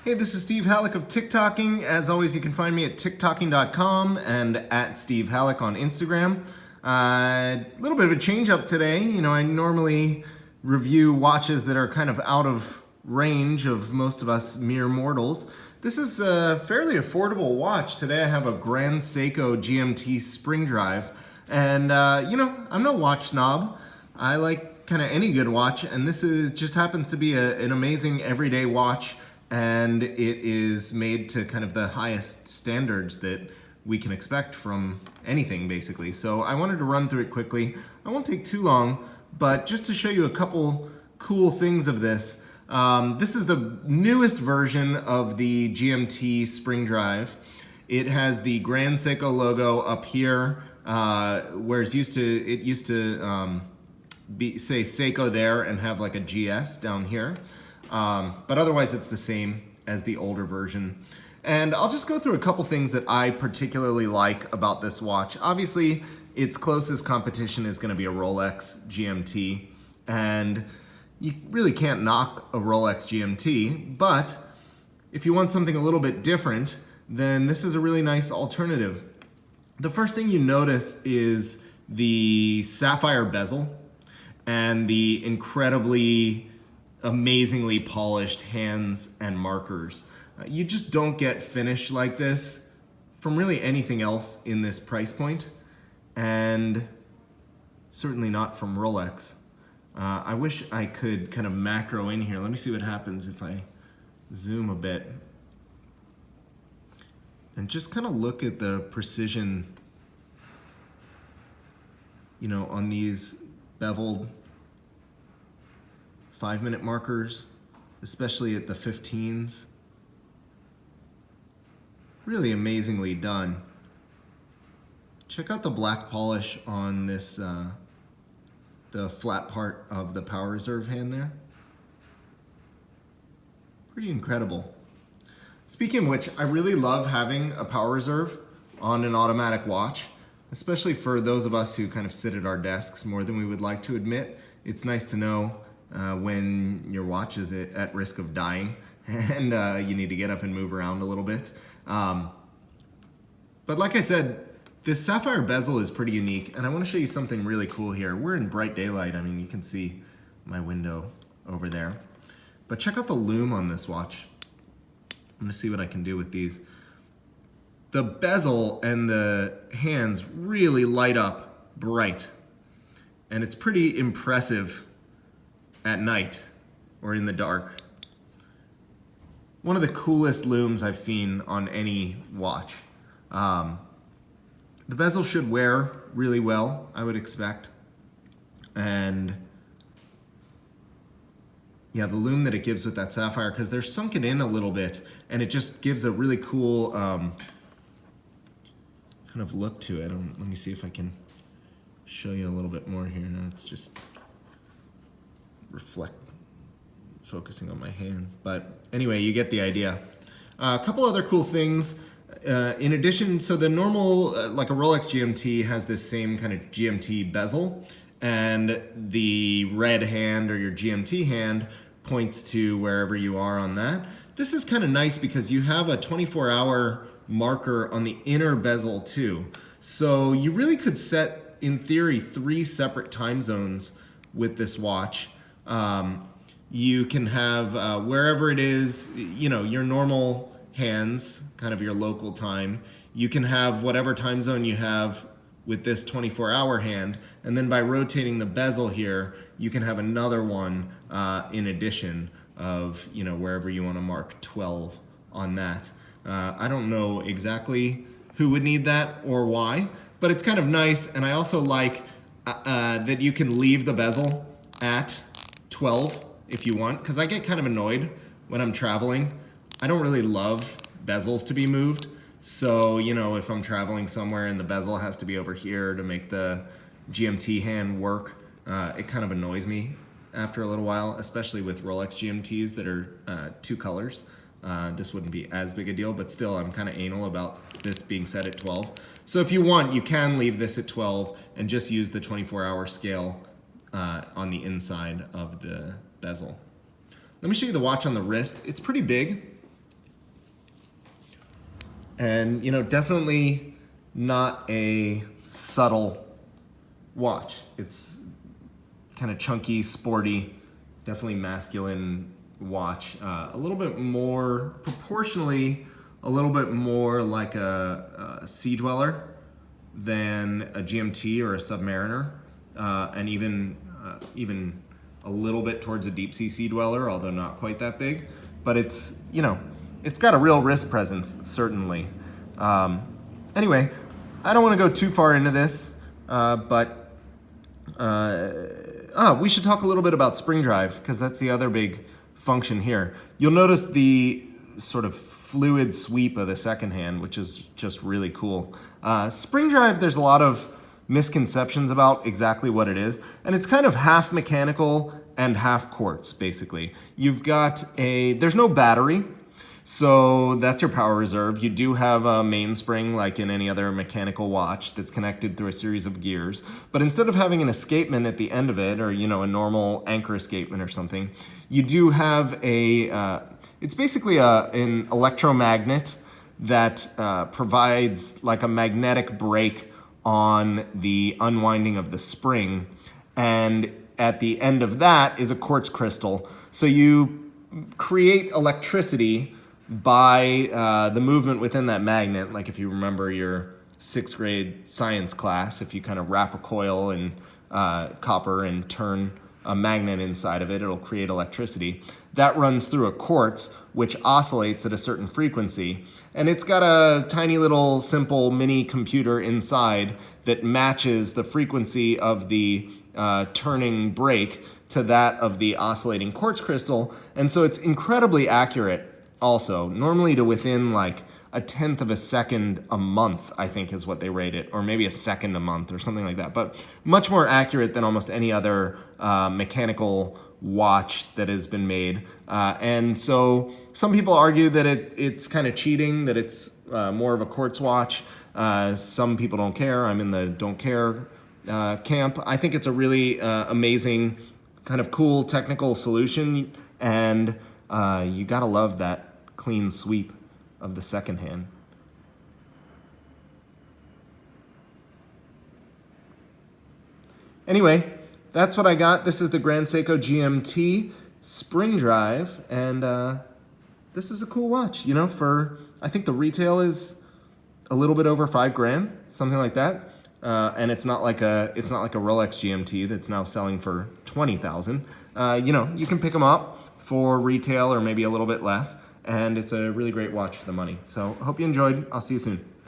Hey, this is Steve Halleck of TickTocking. As always, you can find me at TickTocking.com and at Steve Halleck on Instagram. A little bit of a change up today. I normally review watches that are kind of out of range of most of us mere mortals. This is a fairly affordable watch. Today I have a Grand Seiko GMT spring drive. And, I'm no watch snob. I like kind of any good watch, and this just happens to be an amazing everyday watch. And it is made to kind of the highest standards that we can expect from anything, basically. So I wanted to run through it quickly. I won't take too long, but just to show you a couple cool things of this. This is the newest version of the GMT spring drive. It has the Grand Seiko logo up here, where it used to say Seiko there and have like a GS down here. But otherwise it's the same as the older version. And I'll just go through a couple things that I particularly like about this watch. Obviously, its closest competition is going to be a Rolex GMT, and you really can't knock a Rolex GMT, but if you want something a little bit different, then this is a really nice alternative. The first thing you notice is the Sapphire Bezel and the incredibly amazingly polished hands and markers. You just don't get finish like this from really anything else in this price point, and certainly not from Rolex. I wish I could kind of macro in here. Let me see what happens if I zoom a bit and just kind of look at the precision, on these beveled 5-minute markers, especially at the 15s. Really amazingly done. Check out the black polish on this, the flat part of the power reserve hand there. Pretty incredible. Speaking of which, I really love having a power reserve on an automatic watch, especially for those of us who kind of sit at our desks more than we would like to admit. It's nice to know when your watch is at risk of dying and you need to get up and move around a little bit. But like I said, this Sapphire Bezel is pretty unique, and I want to show you something really cool here. We're in bright daylight. I mean, you can see my window over there. But check out the lume on this watch. I'm going to see what I can do with these. The bezel and the hands really light up bright, and it's pretty impressive at night or in the dark. One of the coolest looms I've seen on any watch. The bezel should wear really well, I would expect. And yeah, the lume that it gives with that sapphire, because they're sunken in a little bit, and it just gives a really cool kind of look to it. Let me see if I can show you a little bit more here. Now it's just focusing on my hand. But anyway, you get the idea. A couple other cool things. In addition, so the normal, like a Rolex GMT has this same kind of GMT bezel, and the red hand or your GMT hand points to wherever you are on that. This is kind of nice because you have a 24-hour marker on the inner bezel too. So you really could set, in theory, 3 separate time zones with this watch. You can have wherever it is, your normal hands, kind of your local time. You can have whatever time zone you have with this 24-hour hand, and then by rotating the bezel here, you can have another one in addition of, wherever you want to mark 12 on that. I don't know exactly who would need that or why, but it's kind of nice, and I also like that you can leave the bezel at 12 if you want, because I get kind of annoyed when I'm traveling. I don't really love bezels to be moved, so if I'm traveling somewhere and the bezel has to be over here to make the GMT hand work, it kind of annoys me after a little while, especially with Rolex GMTs that are 2 colors. This wouldn't be as big a deal, but still I'm kind of anal about this being set at 12. So if you want, you can leave this at 12 and just use the 24-hour scale on the inside of the bezel. Let me show you the watch on the wrist. It's pretty big. And, you know, definitely not a subtle watch. It's kind of chunky, sporty, definitely masculine watch. A little bit more, proportionally, a little bit more like a Sea Dweller than a GMT or a Submariner, and even a little bit towards a deep sea dweller, although not quite that big. But it's, you know, it's got a real wrist presence, certainly. Anyway, I don't want to go too far into this, but we should talk a little bit about spring drive, because that's the other big function here. You'll notice the sort of fluid sweep of the second hand, which is just really cool. Spring drive, there's a lot of misconceptions about exactly what it is, and it's kind of half mechanical and half quartz, basically. You've got there's no battery, so that's your power reserve. You do have a mainspring like in any other mechanical watch that's connected through a series of gears, but instead of having an escapement at the end of it, or, you know, a normal anchor escapement or something, you do have it's basically an electromagnet that provides like a magnetic brake on the unwinding of the spring, and at the end of that is a quartz crystal. So you create electricity by the movement within that magnet. Like if you remember your 6th grade science class, if you kind of wrap a coil in copper and turn a magnet inside of it, it'll create electricity. That runs through a quartz, which oscillates at a certain frequency. And it's got a tiny little simple mini computer inside that matches the frequency of the turning brake to that of the oscillating quartz crystal. And so it's incredibly accurate also, normally to within like 1/10 of a second a month, I think is what they rate it, or maybe a second a month or something like that, but much more accurate than almost any other mechanical watch that has been made. And so some people argue that it's kind of cheating, that it's more of a quartz watch. Some people don't care. I'm in the don't care camp. I think it's a really amazing, kind of cool technical solution, and you gotta love that clean sweep of the second hand. Anyway, that's what I got. This is the Grand Seiko GMT spring drive, and this is a cool watch. You know, I think the retail is a little bit over $5,000, something like that. And it's not like a Rolex GMT that's now selling for $20,000. You know, you can pick them up for retail or maybe a little bit less, and it's a really great watch for the money. So I hope you enjoyed. I'll see you soon.